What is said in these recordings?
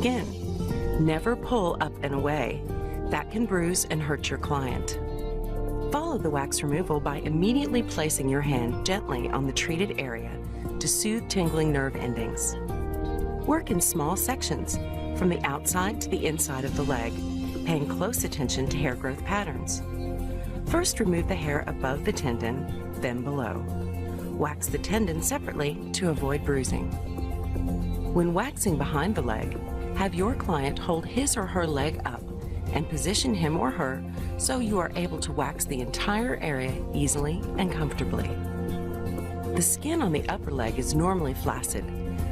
skin. Never pull up and away. That can bruise and hurt your client. Follow the wax removal by immediately placing your hand gently on the treated area to soothe tingling nerve endings. Work in small sections, from the outside to the inside of the leg, paying close attention to hair growth patterns. First, remove the hair above the tendon, then below. Wax the tendon separately to avoid bruising. When waxing behind the leg, have your client hold his or her leg up and position him or her so you are able to wax the entire area easily and comfortably. The skin on the upper leg is normally flaccid,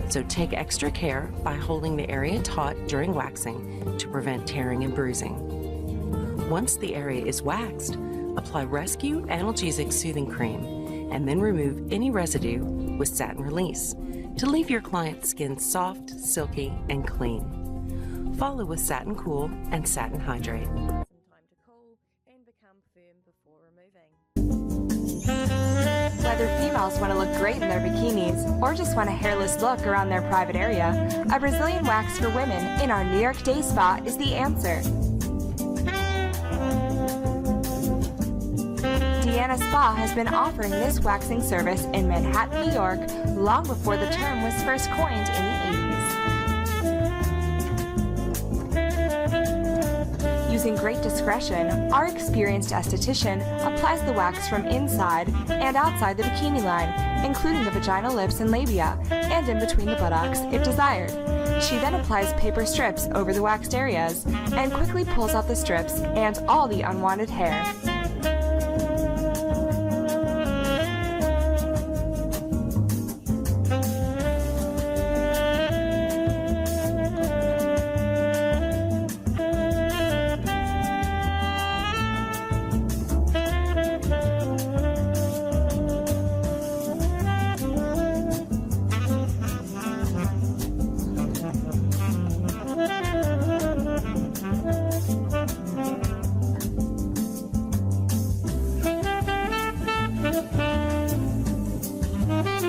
so take extra care by holding the area taut during waxing to prevent tearing and bruising. Once the area is waxed, apply Rescue Analgesic Soothing Cream and then remove any residue with Satin Release to leave your client's skin soft, silky, and clean. Follow with Satin Cool and Satin Hydrate. Some time to cool and become firm before removing. Whether females want to look great in their bikinis or just want a hairless look around their private area, a Brazilian wax for women in our New York Day Spa is the answer. Deanna Spa has been offering this waxing service in Manhattan, New York, long before the term was first coined in the 80s. Using great discretion, our experienced esthetician applies the wax from inside and outside the bikini line, including the vaginal lips and labia, and in between the buttocks if desired. She then applies paper strips over the waxed areas and quickly pulls out the strips and all the unwanted hair.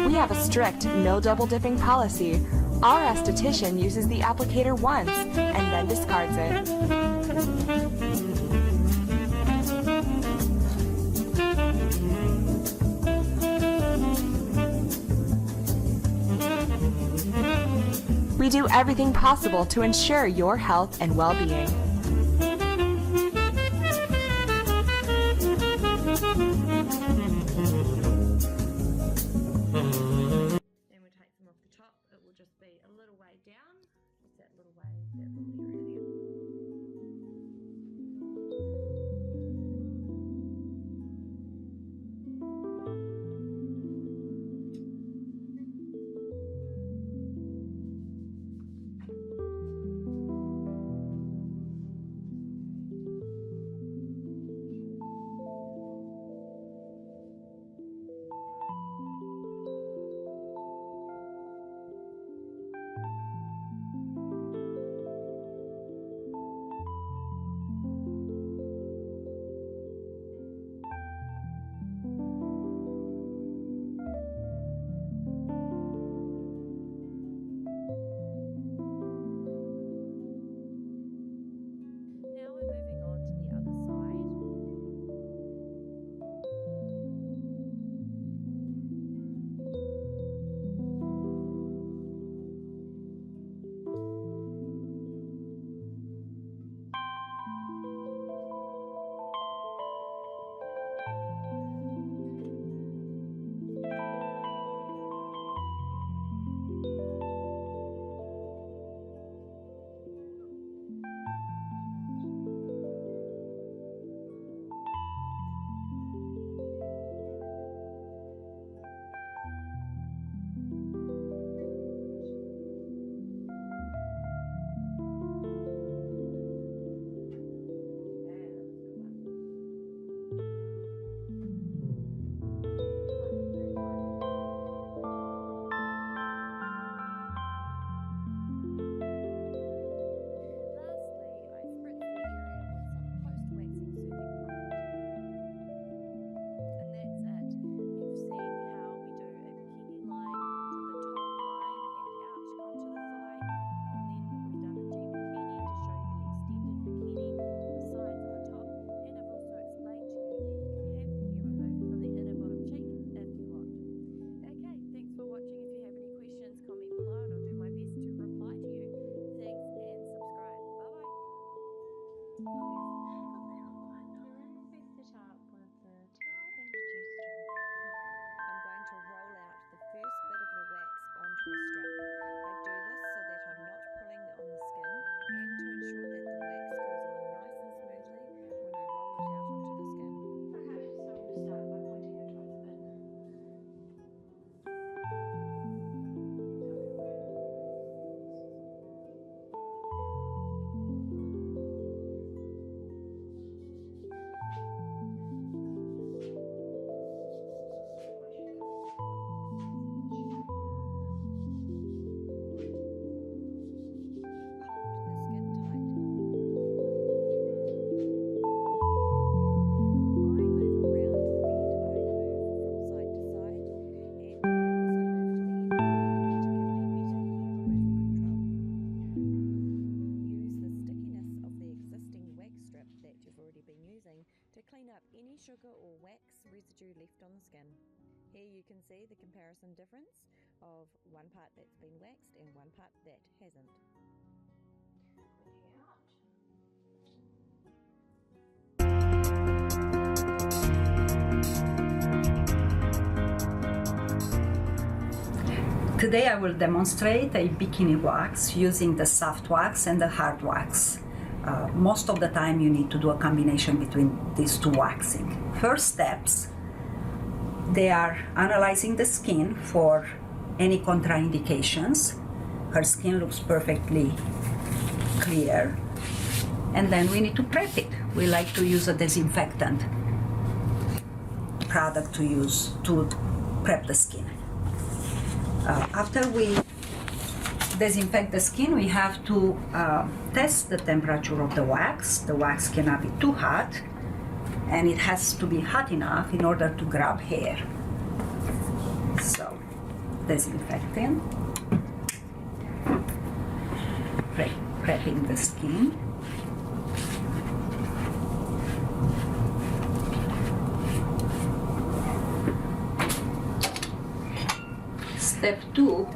We have a strict no double dipping policy. Our esthetician uses the applicator once and then discards it. We do everything possible to ensure your health and well-being. Then we'll take them off the top. It will just be a little way down. Just that little way, that little area there. left on the skin. Here you can see the comparison difference of one part that's been waxed and one part that hasn't. Today I will demonstrate a bikini wax using the soft wax and the hard wax. Most of the time you need to do a combination between these two waxing. First steps, they are analyzing the skin for any contraindications. Her skin looks perfectly clear. And then we need to prep it. We like to use a disinfectant product to use to prep the skin. After we disinfect the skin, we have to test the temperature of the wax. The wax cannot be too hot, and it has to be hot enough in order to grab hair. So, disinfecting, prepping the skin. Step 2,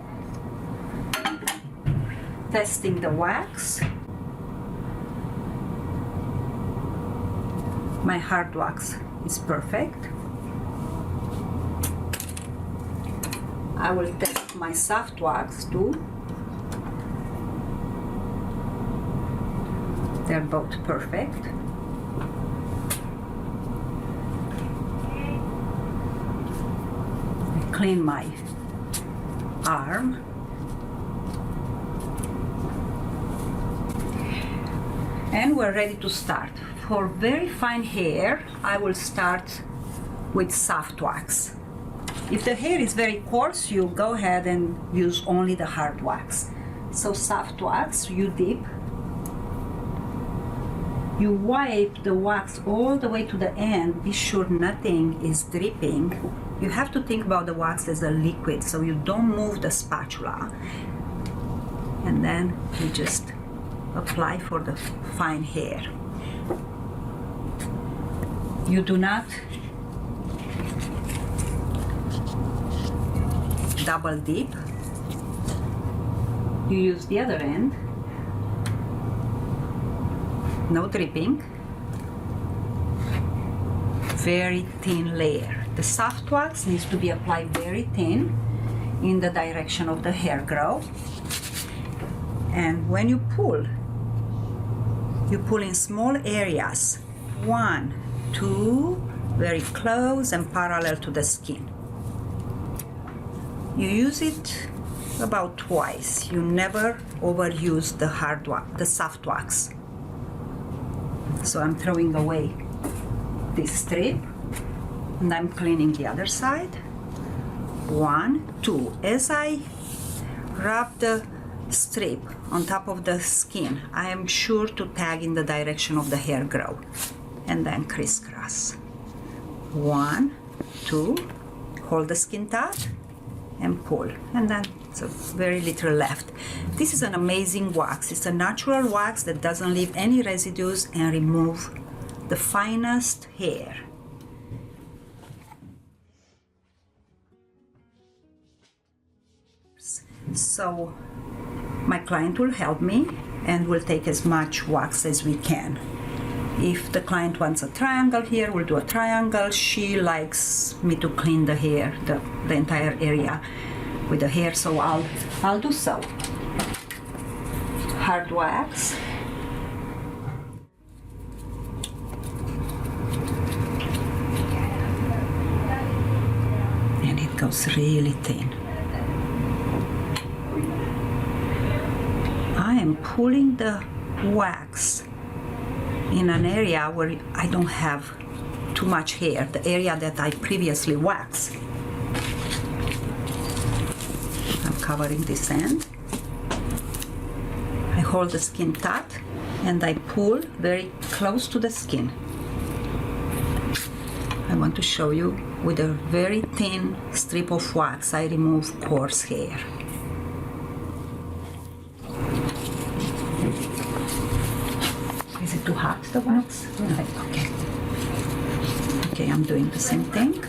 testing the wax. My hard wax is perfect. I will test my soft wax too. They're both perfect. I clean my arm. And we're ready to start. For very fine hair, I will start with soft wax. If the hair is very coarse, you go ahead and use only the hard wax. So soft wax, you dip. You wipe the wax all the way to the end. Be sure nothing is dripping. You have to think about the wax as a liquid, so you don't move the spatula. And then you just apply for the fine hair. You do not double dip. You use the other end. No dripping. Very thin layer. The soft wax needs to be applied very thin in the direction of the hair growth. And when you pull in small areas, 1, 2, very close and parallel to the skin. You use it about twice. You never overuse the soft wax. So I'm throwing away this strip and I'm cleaning the other side. 1, 2. As I rub the strip on top of the skin, I am sure to tag in the direction of the hair growth and then crisscross. 1, 2, hold the skin taut and pull, and then so very little left. This is an amazing wax. It's a natural wax that doesn't leave any residues and remove the finest hair. So my client will help me and will take as much wax as we can. If the client wants a triangle here, we'll do a triangle. She likes me to clean the hair, the entire area with the hair, so I'll do so. Hard wax. And it goes really thin. I am pulling the wax in an area where I don't have too much hair, the area that I previously waxed. I'm covering this end. I hold the skin taut and I pull very close to the skin. I want to show you with a very thin strip of wax, I remove coarse hair. Is it too hot, the wax? Okay. Okay, I'm doing the same thing.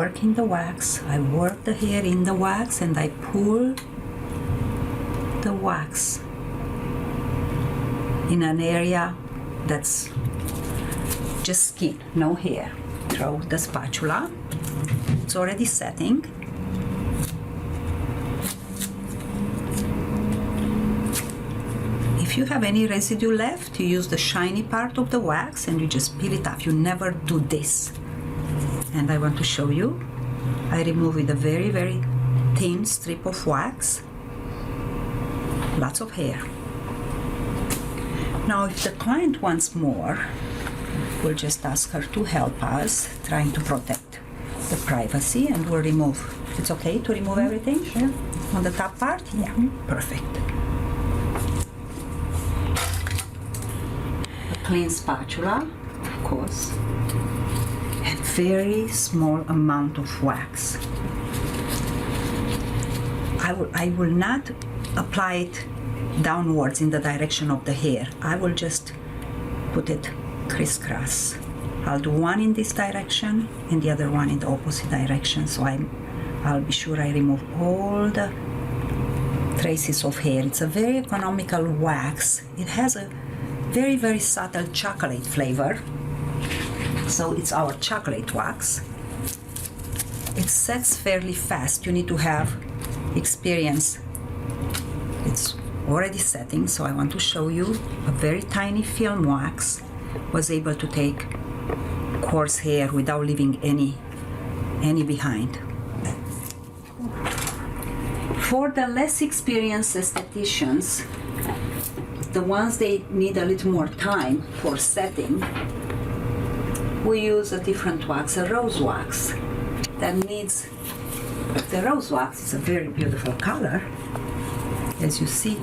work in the wax. I work the hair in the wax and I pull the wax in an area that's just skin, no hair. Throw the spatula. It's already setting. If you have any residue left, you use the shiny part of the wax and you just peel it off. You never do this. And I want to show you. I remove with a very, very thin strip of wax. Lots of hair. Now, if the client wants more, we'll just ask her to help us, trying to protect the privacy, and we'll remove. It's okay to remove everything? Sure. On the top part? Yeah, perfect. A clean spatula, of course, and very small amount of wax. I will not apply it downwards in the direction of the hair. I will just put it crisscross. I'll do one in this direction and the other one in the opposite direction, so I'll be sure I remove all the traces of hair. It's a very economical wax. It has a very, very subtle chocolate flavor, so it's our chocolate wax. It sets fairly fast. You need to have experience. It's already setting, so I want to show you a very tiny film wax was able to take coarse hair without leaving any behind. For the less experienced estheticians, the ones they need a little more time for setting, we use a different wax, a rose wax. The rose wax is a very beautiful color. As you see,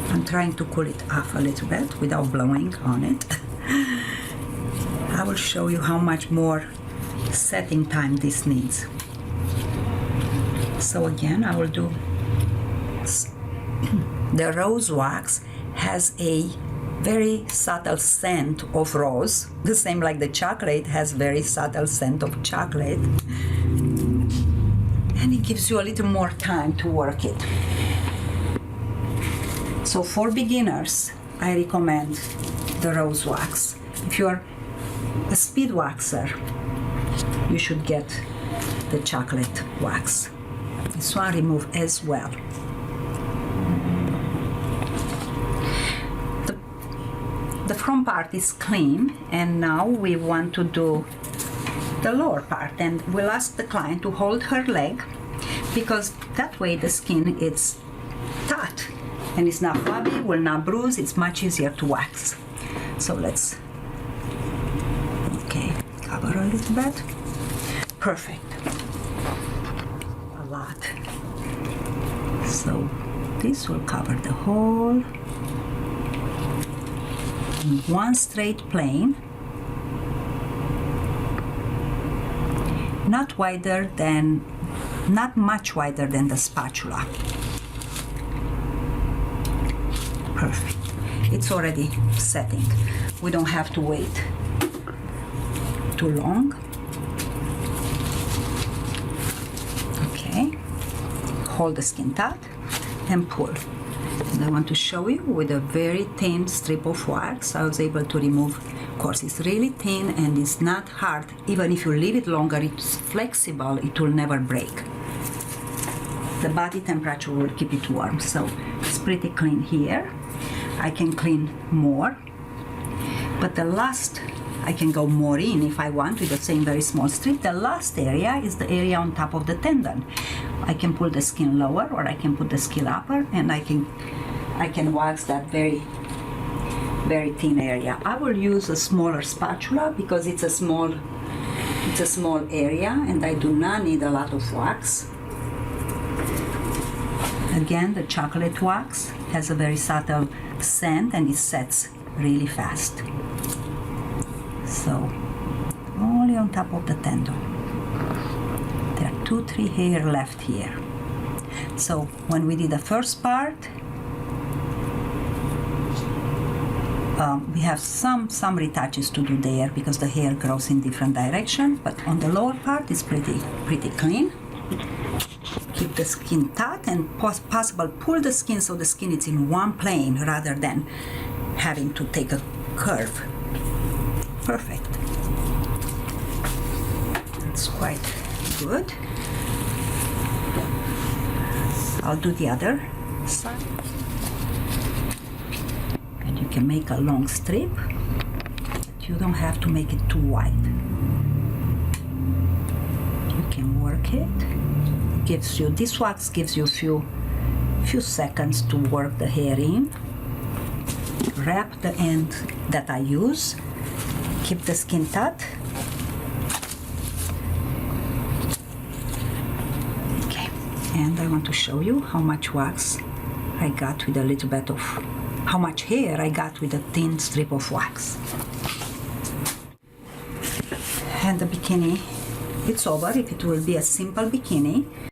I'm trying to cool it off a little bit without blowing on it. I will show you how much more setting time this needs. So again, I will do. The rose wax has a very subtle scent of rose, the same like the chocolate has very subtle scent of chocolate. And it gives you a little more time to work it. So for beginners, I recommend the rose wax. If you're a speed waxer, you should get the chocolate wax. This one remove as well. The front part is clean, and now we want to do the lower part, and we'll ask the client to hold her leg, because that way the skin is taut and it's not flabby, will not bruise, it's much easier to wax. So let's, okay, cover a little bit. Perfect. A lot. So this will cover the whole in one straight plane, not much wider than the spatula. Perfect. It's already setting. We don't have to wait too long. Okay. Hold the skin taut and pull. And I want to show you with a very thin strip of wax. I was able to remove. Of course, it's really thin and it's not hard. Even if you leave it longer, it's flexible. It will never break. The body temperature will keep it warm. So it's pretty clean here. I can clean more, but the last, I can go more in if I want with the same very small strip. The last area is the area on top of the tendon. I can pull the skin lower, or I can put the skin upper, and I can wax that very, very thin area. I will use a smaller spatula because it's a small area, and I do not need a lot of wax. Again, the chocolate wax has a very subtle scent and it sets really fast. So, only on top of the tendon. There are 2-3 hair left here. So, when we did the first part, We have some retouches to do there because the hair grows in different direction, but on the lower part it's pretty clean. Keep the skin taut and possible pull the skin so the skin is in one plane rather than having to take a curve. Perfect. It's quite good. I'll do the other side. And you can make a long strip, but you don't have to make it too wide. You can work it. Gives you, this wax gives you a few seconds to work the hair in. Wrap the end that I use. Keep the skin taut. Okay, and I want to show you how much wax I got with a little bit of, how much hair I got with a thin strip of wax. And the bikini, it's over. If it will be a simple bikini,